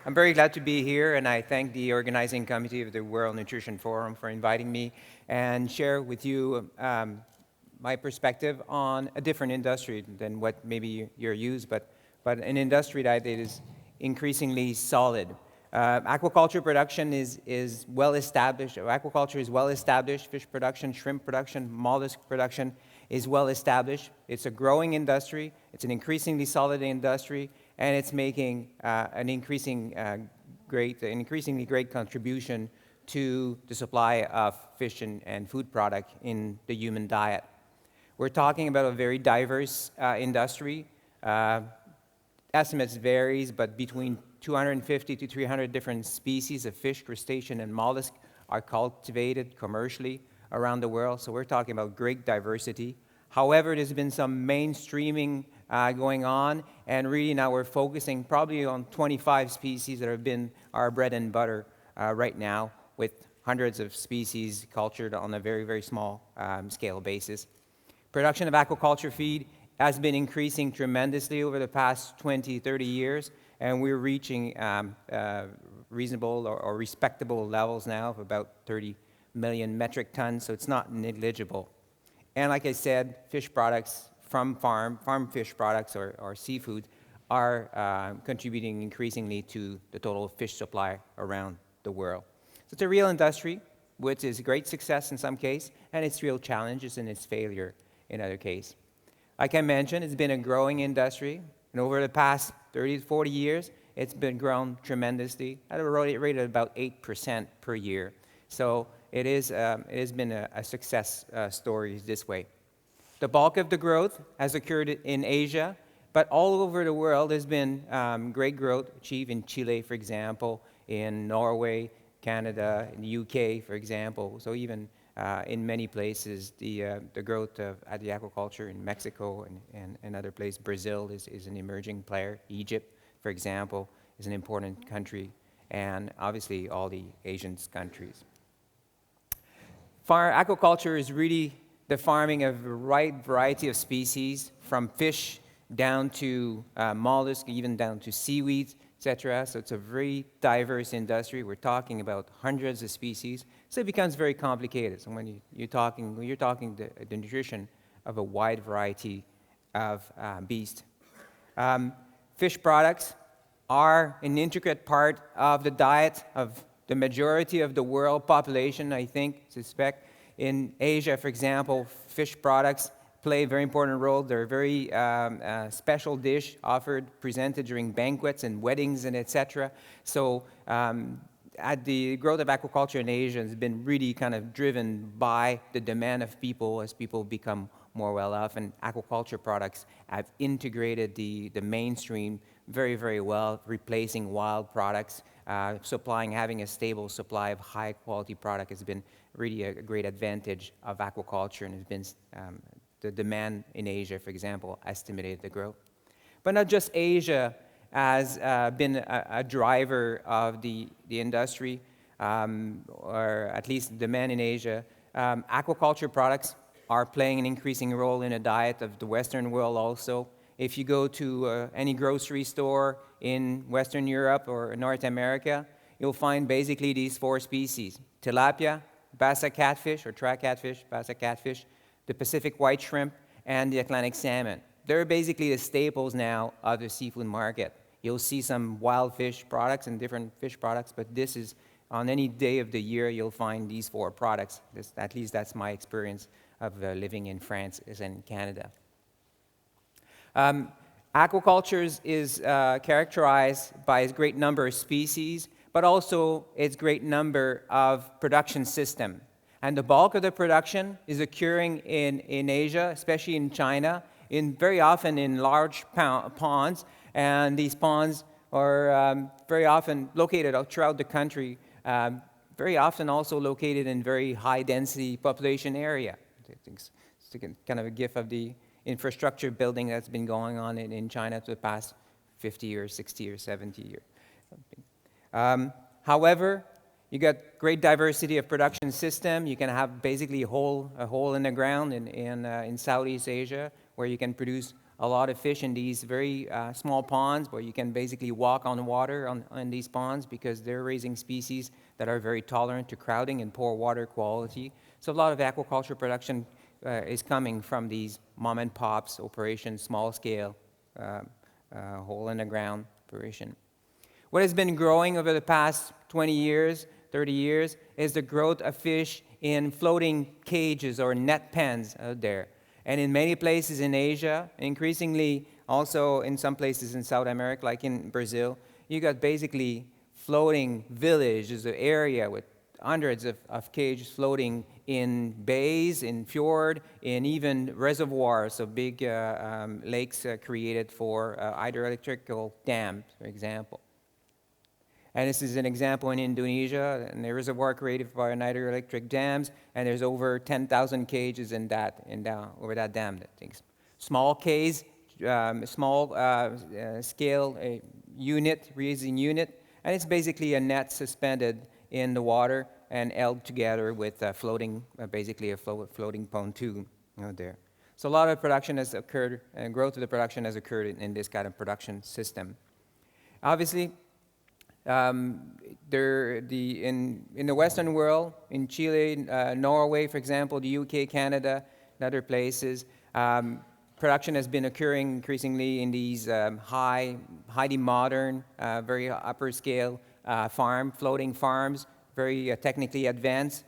I'm very glad to be here, and I thank the organizing committee of the World Nutrition Forum for inviting me and share with you my perspective on a different industry than what maybe you're used, but an industry that is increasingly solid. Aquaculture production is well established. Aquaculture is well established. Fish production, shrimp production, mollusk production is well established. It's a growing industry. It's an increasingly solid industry, and it's making an increasingly great contribution to the supply of fish and food product in the human diet. We're talking about a very diverse industry. Estimates varies, but between 250 to 300 different species of fish, crustacean, and mollusk are cultivated commercially around the world. So we're talking about great diversity. However, there's been some mainstreaming going on, and really now we're focusing probably on 25 species that have been our bread and butter right now, with hundreds of species cultured on a very, very small scale basis. Production of aquaculture feed has been increasing tremendously over the past 20, 30 years, and we're reaching reasonable or respectable levels now of about 30 million metric tons, so it's not negligible. And like I said, fish products from farm fish products or seafood are contributing increasingly to the total fish supply around the world. So it's a real industry, which is a great success in some case, and its real challenges and its failure in other cases. Like I mentioned, it's been a growing industry, and over the past 30 to 40 years, it's been grown tremendously at a rate of about 8% per year. So it has been a success story this way. The bulk of the growth has occurred in Asia, but all over the world there's been great growth achieved in Chile, for example, in Norway, Canada, in the UK, for example. So even in many places, the growth of the aquaculture in Mexico and other places, Brazil is an emerging player. Egypt, for example, is an important country, and obviously all the Asian countries. Aquaculture is really the farming of a wide variety of species, from fish down to mollusks, even down to seaweeds, etc. So it's a very diverse industry. We're talking about hundreds of species, so it becomes very complicated. So when you're talking the nutrition of a wide variety of beasts. Fish products are an intricate part of the diet of the majority of the world population, I suspect. In Asia, for example, fish products play a very important role. They're a very special dish offered, presented during banquets and weddings and etc. So the growth of aquaculture in Asia has been really kind of driven by the demand of people as people become more well-off, and aquaculture products have integrated the mainstream very, very well, replacing wild products. Having a stable supply of high-quality product has been really a great advantage of aquaculture, and has been the demand in Asia, for example, estimated the growth. But not just Asia has been a driver of the industry, or at least demand in Asia. Aquaculture products are playing an increasing role in the diet of the Western world also. If you go to any grocery store in Western Europe or North America, you'll find basically these four species: tilapia, bassa catfish or track catfish, bassa catfish, the Pacific white shrimp, and the Atlantic salmon. They're basically the staples now of the seafood market. You'll see some wild fish products and different fish products, but this is, on any day of the year, you'll find these four products. At least that's my experience of living in France and in Canada. Aquaculture is characterized by its great number of species, but also its great number of production systems. And the bulk of the production is occurring in Asia, especially in China, very often in large ponds. And these ponds are very often located throughout the country, very often also located in very high-density population area. It's kind of a gift of the infrastructure building that's been going on in China for the past 50 years, 60 years, 70 years. However, you got great diversity of production system. You can have basically a hole in the ground in Southeast Asia, where you can produce a lot of fish in these very small ponds where you can basically walk on water on these ponds because they're raising species that are very tolerant to crowding and poor water quality. So a lot of aquaculture production is coming from these mom and pops operations, small scale, hole in the ground operation. What has been growing over the past 20 years, 30 years, is the growth of fish in floating cages or net pens out there. And in many places in Asia, increasingly also in some places in South America, like in Brazil, you got basically floating villages, an area with hundreds of cages floating in bays, in fjord, in even reservoirs, so big lakes created for hydroelectrical dams, for example. And this is an example in Indonesia, and there is a reservoir created by hydroelectric dams, and there's over 10,000 cages in that, over that dam. Small cage, small scale unit, raising unit, and it's basically a net suspended in the water and held together with basically a floating pontoon out there. So a lot of production has occurred, and growth of the production has occurred in this kind of production system. Obviously, in the Western world, in Chile, Norway, for example, the UK, Canada, and other places, production has been occurring increasingly in these highly modern, very upper scale floating farms, very technically advanced,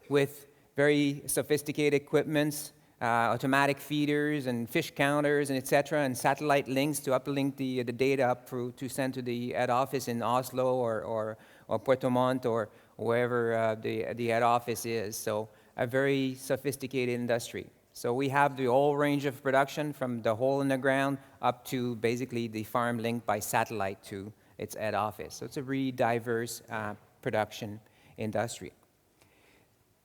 with very sophisticated equipments, automatic feeders and fish counters and etc., and satellite links to uplink the data up through to send to the head office in Oslo or Puerto Montt or wherever the head office is. So a very sophisticated industry. So we have the whole range of production from the hole in the ground up to basically the farm linked by satellite to its head office. So it's a really diverse production industry.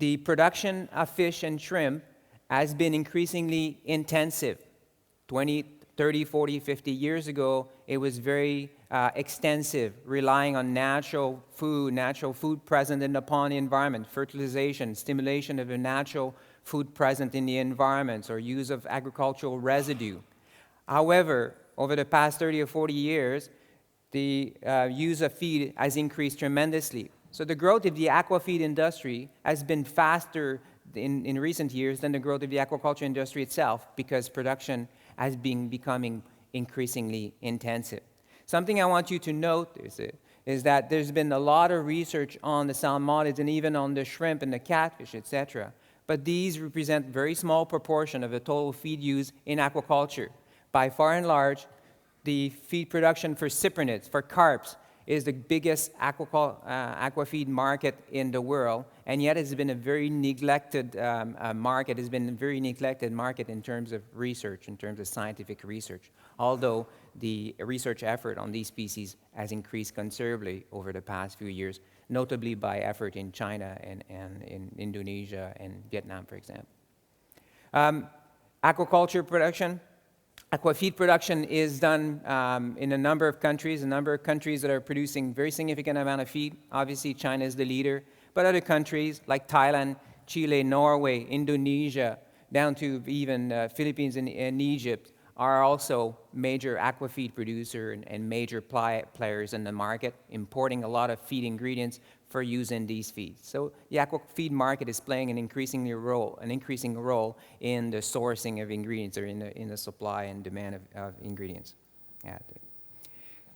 The production of fish and shrimp has been increasingly intensive. 20, 30, 40, 50 years ago, it was very extensive, relying on natural food present in the pond environment, fertilization, stimulation of a natural food present in the environment, or use of agricultural residue. However, over the past 30 or 40 years, the use of feed has increased tremendously. So the growth of the aquafeed industry has been faster in recent years than the growth of the aquaculture industry itself, because production has been becoming increasingly intensive. Something I want you to note is that there's been a lot of research on the salmonids and even on the shrimp and the catfish, etc. But these represent a very small proportion of the total feed use in aquaculture. By far and large, the feed production for cyprinids, for carps, is the biggest aquafeed market in the world, and yet it's been a very neglected market. It's been a very neglected market in terms of research, in terms of scientific research, although the research effort on these species has increased considerably over the past few years, notably by effort in China and in Indonesia and Vietnam, for example. Aquaculture production. Aquafeed production is done in a number of countries that are producing very significant amount of feed. Obviously, China is the leader, but other countries like Thailand, Chile, Norway, Indonesia, down to even Philippines and Egypt are also major aquafeed producer and major players in the market, importing a lot of feed ingredients for use in these feeds. So the aquafeed market is playing an increasing role in the sourcing of ingredients, or in the supply and demand of ingredients.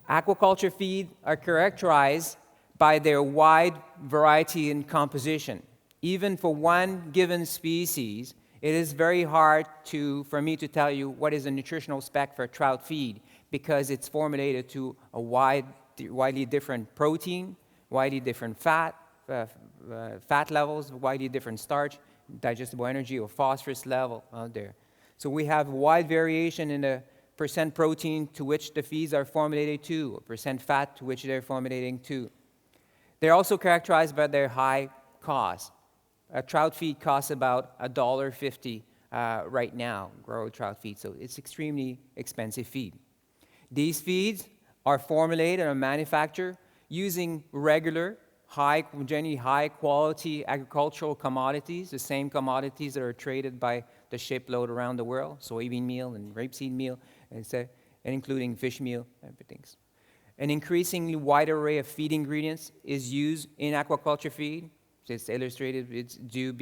Aquaculture feed are characterized by their wide variety in composition. Even for one given species, it is very hard for me to tell you what is a nutritional spec for trout feed, because it's formulated to a widely different protein, widely different fat levels, widely different starch, digestible energy, or phosphorus level out there. So we have wide variation in the percent protein to which the feeds are formulated to, or percent fat to which they're formulating to. They're also characterized by their high cost. A trout feed costs about $1.50 right now, grow trout feed, so it's extremely expensive feed. These feeds are formulated or manufactured using regular, generally high-quality agricultural commodities, the same commodities that are traded by the shipload around the world, soybean meal and rapeseed meal, and including fish meal, everything. An increasingly wide array of feed ingredients is used in aquaculture feed. It's illustrated, it's due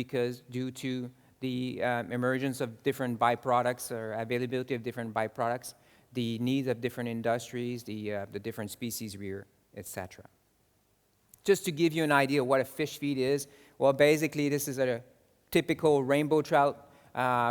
to the emergence of different byproducts or availability of different byproducts, the needs of different industries, the different species rear, etc. Just to give you an idea of what a fish feed is, well, basically this is a typical rainbow trout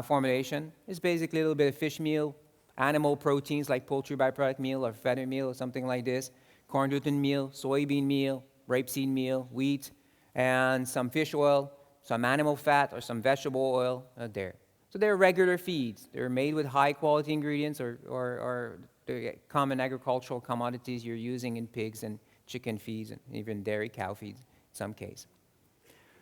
formulation. It's basically a little bit of fish meal, animal proteins like poultry byproduct meal or feather meal or something like this, corn gluten meal, soybean meal, rapeseed meal, wheat, and some fish oil, some animal fat, or some vegetable oil there. So they're regular feeds. They're made with high-quality ingredients or the common agricultural commodities you're using in pigs and chicken feeds and even dairy cow feeds in some case.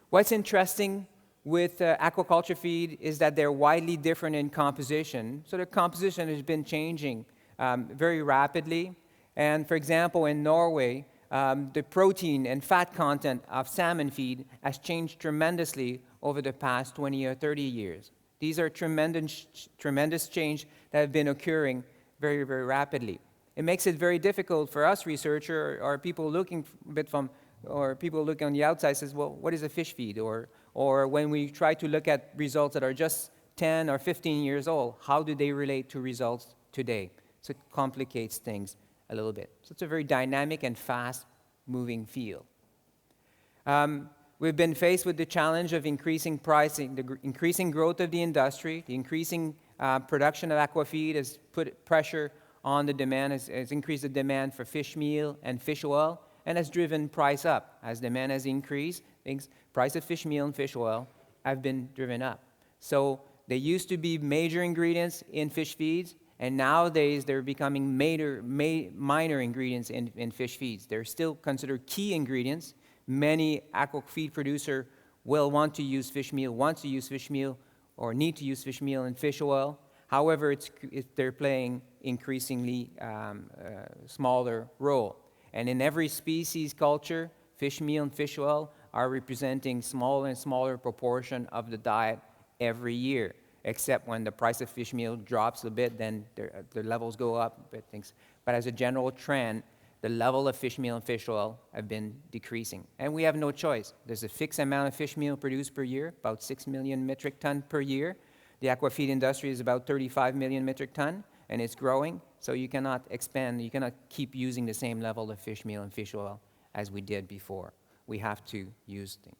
What's interesting with aquaculture feed is that they're widely different in composition. So their composition has been changing very rapidly. And for example, in Norway, the protein and fat content of salmon feed has changed tremendously over the past 20 or 30 years. These are tremendous change that have been occurring very, very rapidly. It makes it very difficult for us researchers or people looking people looking on the outside says, well, what is a fish feed? Or when we try to look at results that are just 10 or 15 years old, how do they relate to results today? So it complicates things a little bit. So it's a very dynamic and fast-moving field. We've been faced with the challenge of increasing pricing, the increasing growth of the industry, the increasing production of aquafeed has put pressure on the demand, has increased the demand for fish meal and fish oil, and has driven price up. As demand has increased, price of fish meal and fish oil have been driven up. So they used to be major ingredients in fish feeds, and nowadays they're becoming minor ingredients in fish feeds. They're still considered key ingredients. Many aquafeed producers will want to use fish meal, or need to use fish meal and fish oil. However, they're playing increasingly smaller role. And in every species culture, fish meal and fish oil are representing smaller and smaller proportion of the diet every year, except when the price of fish meal drops a bit, then the levels go up. But as a general trend, the level of fish meal and fish oil have been decreasing. And we have no choice. There's a fixed amount of fish meal produced per year, about 6 million metric ton per year. The aquafeed industry is about 35 million metric ton, and it's growing. So you cannot expand, you cannot keep using the same level of fish meal and fish oil as we did before. We have to use things.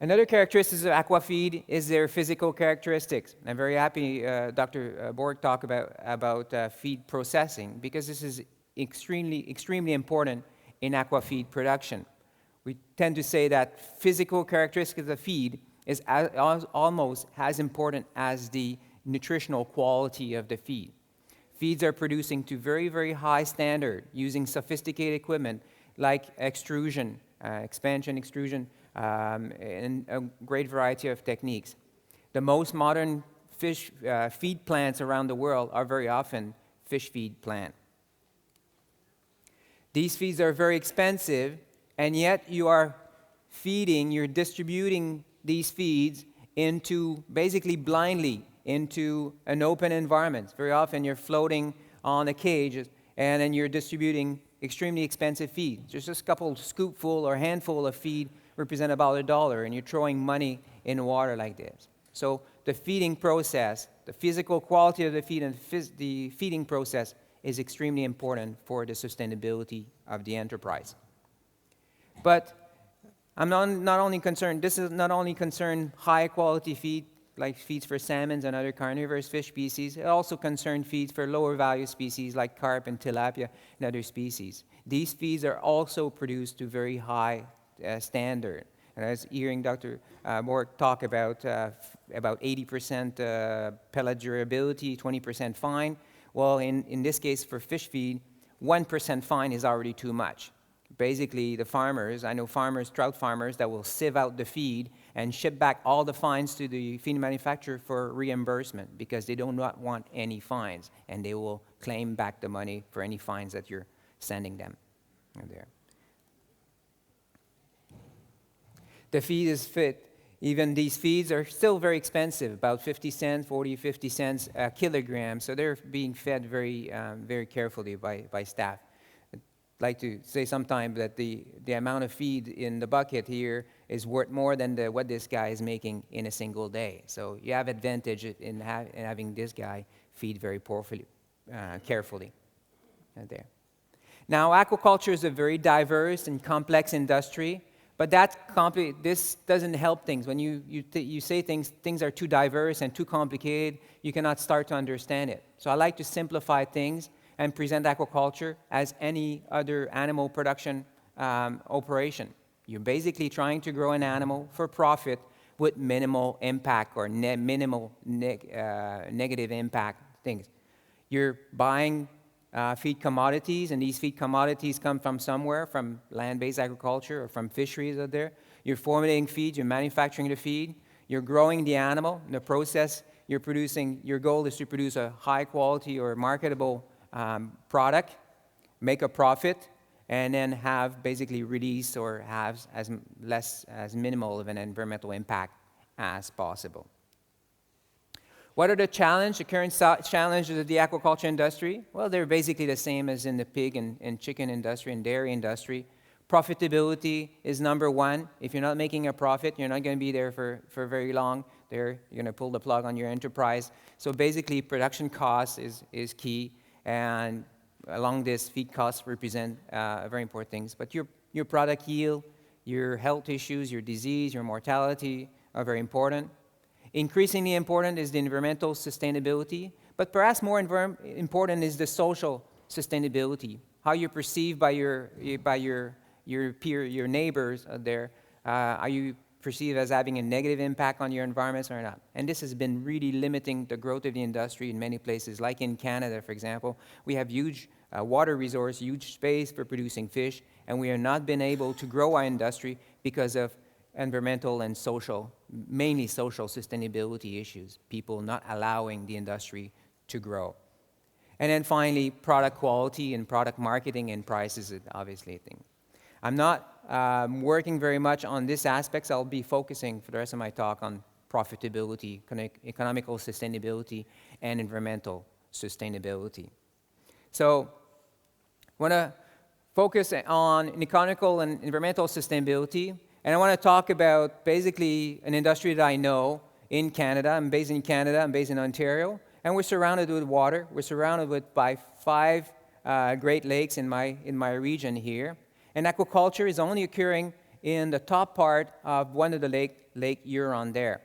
Another characteristic of aquafeed is their physical characteristics. I'm very happy Dr. Borg talked about feed processing, because this is extremely important in aquafeed production. We tend to say that physical characteristics of feed is almost as important as the nutritional quality of the feed. Feeds are producing to very, very high standard using sophisticated equipment like extrusion, expansion extrusion, and a great variety of techniques. The most modern fish feed plants around the world are very often fish feed plants. These feeds are very expensive, and yet you're distributing these feeds basically blindly into an open environment. Very often you're floating on a cage, and then you're distributing extremely expensive feed. Just a couple scoopful or handful of feed represent about $1, and you're throwing money in water like this. So the feeding process, the physical quality of the feed and the feeding process is extremely important for the sustainability of the enterprise. But I'm not only concerned, this is not only concerned high quality feed, like feeds for salmons and other carnivorous fish species. It also concerns feeds for lower value species like carp and tilapia and other species. These feeds are also produced to very high standard. And I was hearing Dr. Borg talk about 80% pellet durability, 20% fine. Well, in this case for fish feed, 1% fine is already too much. Basically, the farmers, I know farmers, trout farmers, that will sieve out the feed and ship back all the fines to the feed manufacturer for reimbursement, because they do not want any fines, and they will claim back the money for any fines that you're sending them there. The feed is fit Even these feeds are still very expensive, about 50 cents, 40, 50 cents a kilogram. So they're being fed very carefully by staff. I'd like to say sometime that the amount of feed in the bucket here is worth more than what this guy is making in a single day. So you have advantage in having this guy feed very carefully there. Now, aquaculture is a very diverse and complex industry. But this doesn't help things. When you say things are too diverse and too complicated, you cannot start to understand it. So I like to simplify things and present aquaculture as any other animal production operation. You're basically trying to grow an animal for profit with minimal impact or minimal negative impact things. You're buying feed commodities, and these feed commodities come from somewhere, from land-based agriculture or from fisheries out there. You're formulating feed, you're manufacturing the feed, you're growing the animal. In the process, your goal is to produce a high quality or marketable product, make a profit, and then have basically release or have as minimal of an environmental impact as possible. What are the current challenges of the aquaculture industry? Well, they're basically the same as in the pig and chicken industry and dairy industry. Profitability is number one. If you're not making a profit, you're not going to be there for very long. You're going to pull the plug on your enterprise. So basically, production cost is key, and along this, feed costs represent very important things. But your product yield, your health issues, your disease, your mortality are very important. Increasingly important is the environmental sustainability, but perhaps more important is the social sustainability. How you're perceived by your neighbors out there. Are you perceived as having a negative impact on your environments or not? And this has been really limiting the growth of the industry in many places. Like in Canada, for example, we have huge water resource, huge space for producing fish, and we have not been able to grow our industry because of environmental and social, mainly social sustainability issues, people not allowing the industry to grow. And then finally, product quality and product marketing and prices is obviously a thing. I'm not working very much on this aspect, so I'll be focusing for the rest of my talk on profitability, economical sustainability, and environmental sustainability. So I want to focus on economical and environmental sustainability. And I want to talk about basically an industry that I know in Canada. I'm based in Canada, I'm based in Ontario, and we're surrounded with water. We're surrounded by 5 Great Lakes in my region here. And aquaculture is only occurring in the top part of one of the Lake Huron there.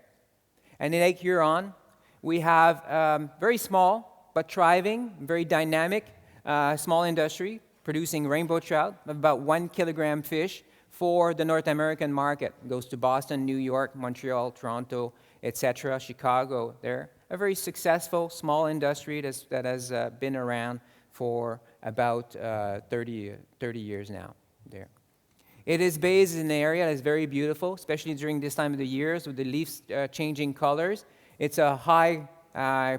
And in Lake Huron, we have very small but thriving, very dynamic small industry producing rainbow trout of about 1 kilogram fish for the North American market. It goes to Boston, New York, Montreal, Toronto, etc., Chicago there. A very successful small industry that has been around for about 30 years now there. It is based in an area that is very beautiful, especially during this time of the year with the leaves changing colors. It's a high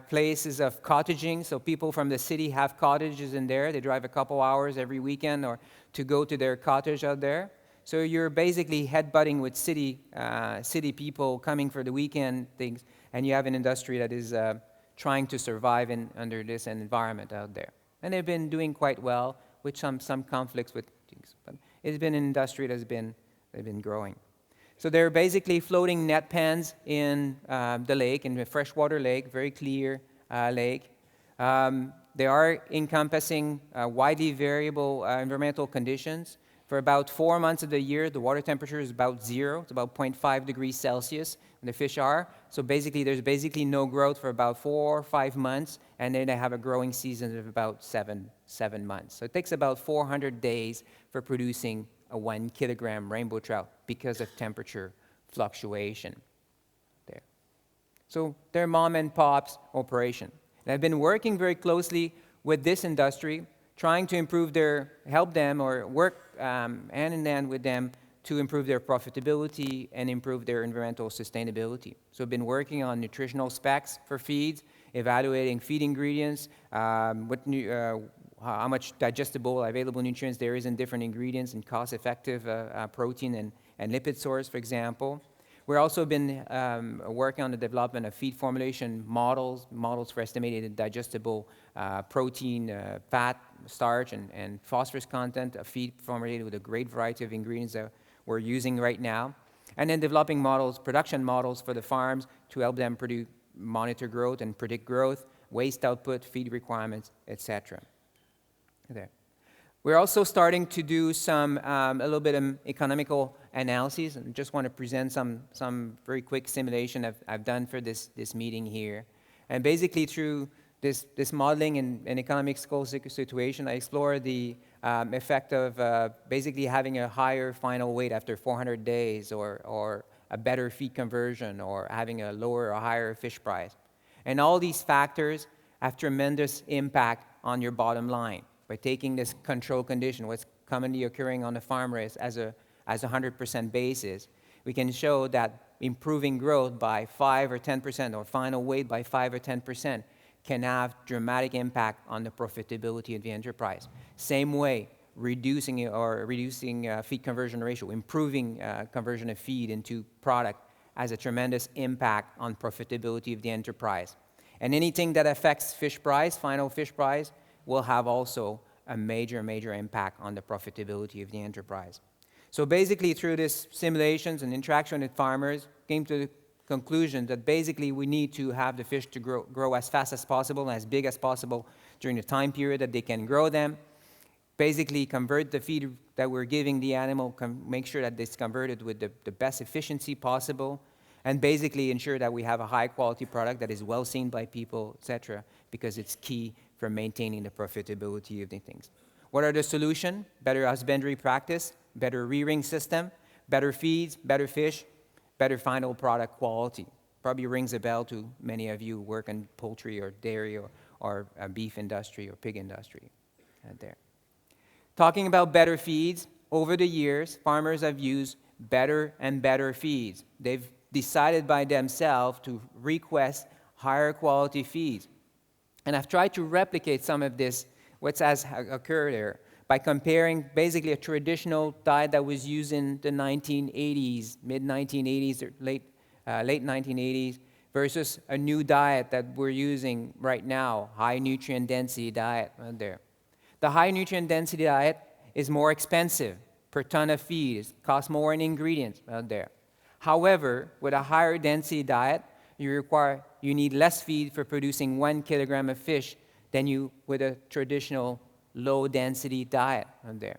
places of cottaging, so people from the city have cottages in there. They drive a couple hours every weekend or to go to their cottage out there. So you're basically headbutting with city people coming for the weekend things, and you have an industry that is trying to survive under this environment out there. And they've been doing quite well with some conflicts with things, but it's been an industry they've been growing. So they're basically floating net pens in the lake, in the freshwater lake, very clear lake. They are encompassing widely variable environmental conditions. For about 4 months of the year, the water temperature is about 0. It's about 0.5 degrees Celsius, and the fish are. So basically, there's basically no growth for about 4 or 5 months, and then they have a growing season of about seven months. So it takes about 400 days for producing a 1 kilogram rainbow trout because of temperature fluctuation there. So they're mom and pop's operation. And I've been working very closely with this industry, trying to help them or work hand in hand with them to improve their profitability and improve their environmental sustainability. So I've been working on nutritional specs for feeds, evaluating feed ingredients, how much digestible, available nutrients there is in different ingredients and cost-effective protein and lipid source, for example. We've also been working on the development of feed formulation models for estimated digestible protein, fat, starch, and phosphorus content of feed formulated with a great variety of ingredients that we're using right now. And then developing models, production models for the farms to help them monitor growth and predict growth, waste output, feed requirements, etc. There. We're also starting to do some a little bit of economical analysis, and just want to present some very quick simulation I've done for this meeting here. And basically through this modeling and economical situation, I explore the effect of basically having a higher final weight after 400 days, or a better feed conversion, or having a lower or higher fish price. And all these factors have tremendous impact on your bottom line. By taking this control condition, what's commonly occurring on the farm race as a 100% basis, we can show that improving growth by 5 or 10%, or final weight by 5 or 10%, can have dramatic impact on the profitability of the enterprise. Same way, reducing feed conversion ratio, improving conversion of feed into product, has a tremendous impact on profitability of the enterprise. And anything that affects fish price, final fish price, will have also a major impact on the profitability of the enterprise. So basically, through these simulations and interaction with farmers, came to the conclusion that basically we need to have the fish to grow as fast as possible and as big as possible during the time period that they can grow them. Basically, convert the feed that we're giving the animal, make sure that it's converted with the best efficiency possible, and basically ensure that we have a high-quality product that is well seen by people, etc., because it's key for maintaining the profitability of the things. What are the solutions? Better husbandry practice, better rearing system, better feeds, better fish, better final product quality. Probably rings a bell to many of you who work in poultry or dairy or beef industry or pig industry. There. Talking about better feeds, over the years, farmers have used better and better feeds. They've decided by themselves to request higher quality feeds. And I've tried to replicate some of this, what has occurred there, by comparing basically a traditional diet that was used in the 1980s, mid-1980s, or late 1980s, versus a new diet that we're using right now, high nutrient density diet right there. The high nutrient density diet is more expensive per ton of feed. It costs more in ingredients out there. However, with a higher density diet, you need less feed for producing 1 kilogram of fish than you with a traditional low density diet out there.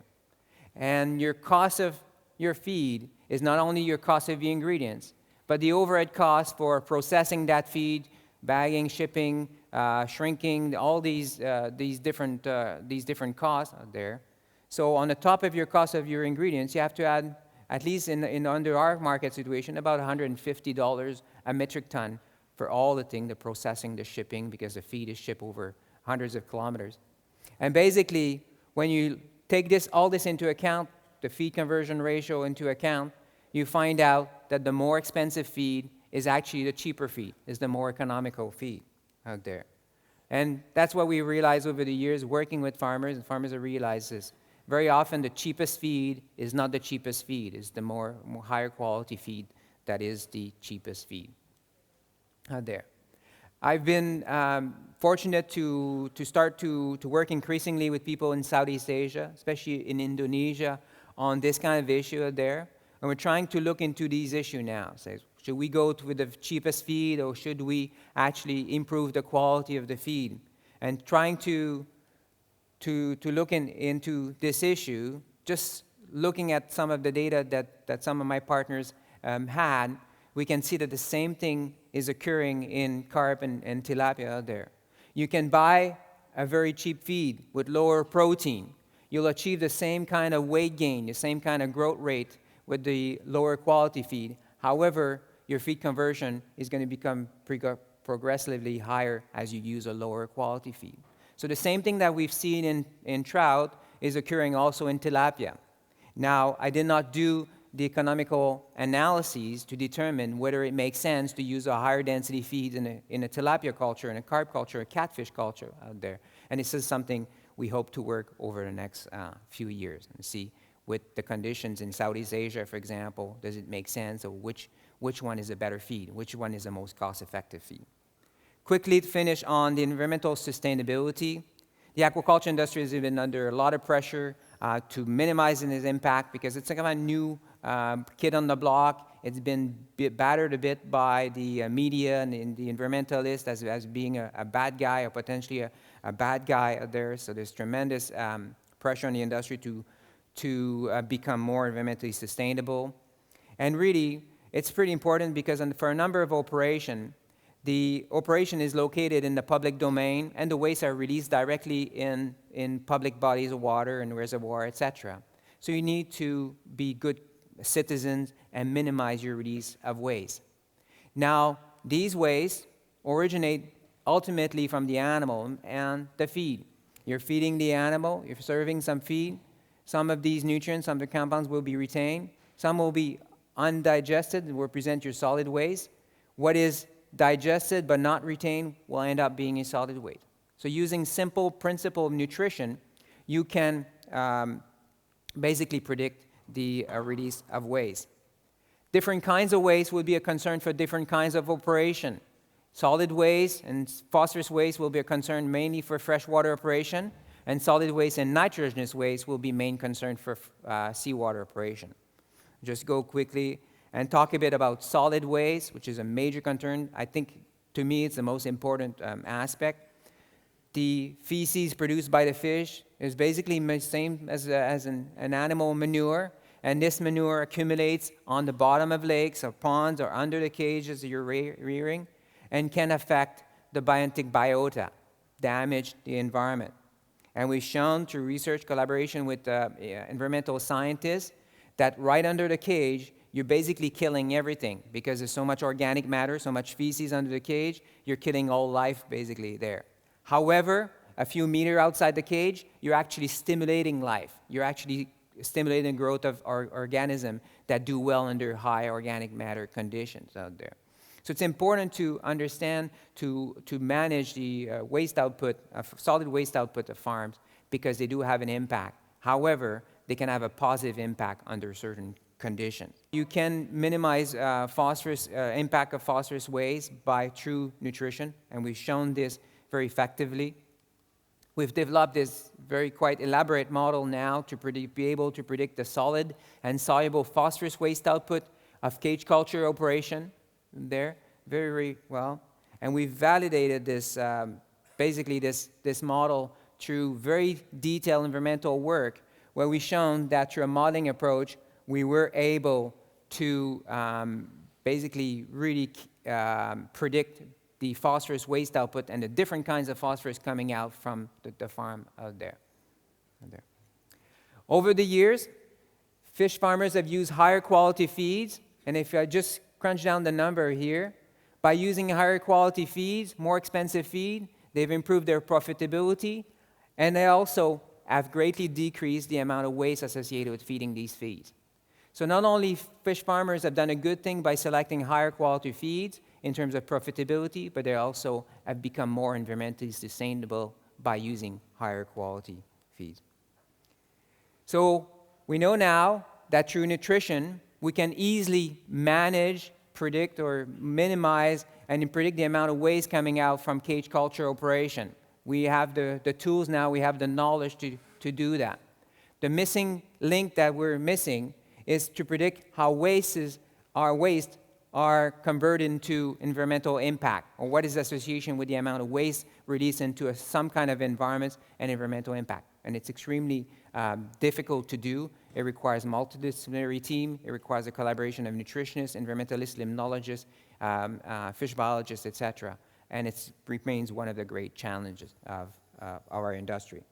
And your cost of your feed is not only your cost of the ingredients, but the overhead cost for processing that feed, bagging, shipping, shrinking, all these different costs out there. So on the top of your cost of your ingredients, you have to add, at least in under our market situation, about $150 a metric ton for all the processing, the shipping, because the feed is shipped over hundreds of kilometers. And basically, when you take all this into account, the feed conversion ratio into account, you find out that the more expensive feed is actually the cheaper feed, is the more economical feed out there. And that's what we realized over the years working with farmers, and farmers have realized this. Very often the cheapest feed is not the cheapest feed, it's the more higher quality feed that is the cheapest feed out there. I've been fortunate to start to work increasingly with people in Southeast Asia, especially in Indonesia, on this kind of issue out there. And we're trying to look into these issues now. Say, should we go with the cheapest feed, or should we actually improve the quality of the feed? And trying to look into this issue, just looking at some of the data that some of my partners had, we can see that the same thing is occurring in carp and tilapia out there. You can buy a very cheap feed with lower protein. You'll achieve the same kind of weight gain, the same kind of growth rate with the lower quality feed. However, your feed conversion is going to become progressively higher as you use a lower quality feed. So the same thing that we've seen in trout is occurring also in tilapia. Now, I did not do the economical analyses to determine whether it makes sense to use a higher density feed in a tilapia culture, in a carp culture, a catfish culture out there. And this is something we hope to work over the next few years and see with the conditions in Southeast Asia, for example. Does it make sense? Or which one is a better feed? Which one is the most cost-effective feed? Quickly to finish on the environmental sustainability. The aquaculture industry has been under a lot of pressure to minimize its impact because it's kind of a new kid on the block. It's been battered a bit by the media and the environmentalists as being a bad guy or potentially a bad guy out there. So there's tremendous pressure on the industry to become more environmentally sustainable. And really, it's pretty important because for a number of operations, the operation is located in the public domain, and the wastes are released directly in public bodies of water and reservoir, etc. So you need to be good citizens and minimize your release of waste. Now, these wastes originate ultimately from the animal and the feed. You're feeding the animal, you're serving some feed. Some of these nutrients, some of the compounds will be retained. Some will be undigested and will present your solid waste. What is digested but not retained will end up being a solid waste. So using simple principle of nutrition, you can basically predict the release of waste. Different kinds of waste will be a concern for different kinds of operation. Solid waste and phosphorus waste will be a concern mainly for freshwater operation, and solid waste and nitrogenous waste will be main concern for seawater operation. Just go quickly and talk a bit about solid waste, which is a major concern. I think, to me, it's the most important aspect. The feces produced by the fish is basically the same as an animal manure, and this manure accumulates on the bottom of lakes or ponds or under the cages you're rearing and can affect the biotic biota, damage the environment. And we've shown through research collaboration with environmental scientists that right under the cage, you're basically killing everything because there's so much organic matter, so much feces under the cage, you're killing all life basically there. However, a few meters outside the cage, you're actually stimulating life. You're actually stimulating growth of organisms that do well under high organic matter conditions out there. So it's important to understand to manage the waste output, solid waste output of farms because they do have an impact. However, they can have a positive impact under certain conditions. You can minimize impact of phosphorus waste by true nutrition, and we've shown this very effectively. We've developed this quite elaborate model now to be able to predict the solid and soluble phosphorus waste output of cage culture operation there very, very well. And we've validated this, basically this model through very detailed environmental work where we've shown that through a modeling approach, we were able to basically really predict the phosphorus waste output and the different kinds of phosphorus coming out from the farm out there. Over the years, fish farmers have used higher quality feeds, and if I just crunch down the number here, by using higher quality feeds, more expensive feed, they've improved their profitability, and they also have greatly decreased the amount of waste associated with feeding these feeds. So not only fish farmers have done a good thing by selecting higher quality feeds in terms of profitability, but they also have become more environmentally sustainable by using higher quality feeds. So we know now that through nutrition, we can easily manage, predict, or minimize and predict the amount of waste coming out from cage culture operation. We have the tools now, we have the knowledge to do that. The missing link that we're missing is to predict how waste are converted into environmental impact, or what is the association with the amount of waste released into some kind of environments and environmental impact. And it's extremely difficult to do. It requires a multidisciplinary team. It requires a collaboration of nutritionists, environmentalists, limnologists, fish biologists, etc. And it remains one of the great challenges of our industry.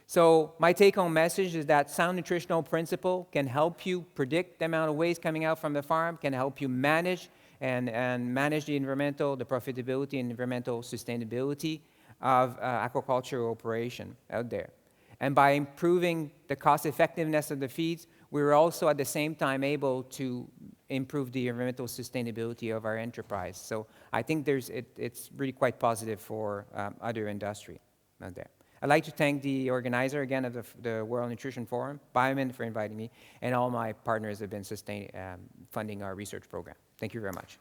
So my take-home message is that sound nutritional principle can help you predict the amount of waste coming out from the farm, can help you manage and manage the profitability and environmental sustainability of aquaculture operation out there. And by improving the cost effectiveness of the feeds, we were also at the same time able to improve the environmental sustainability of our enterprise. So I think it's really quite positive for other industry out there. I'd like to thank the organizer again of the World Nutrition Forum, Biomin, for inviting me, and all my partners have been funding our research program. Thank you very much.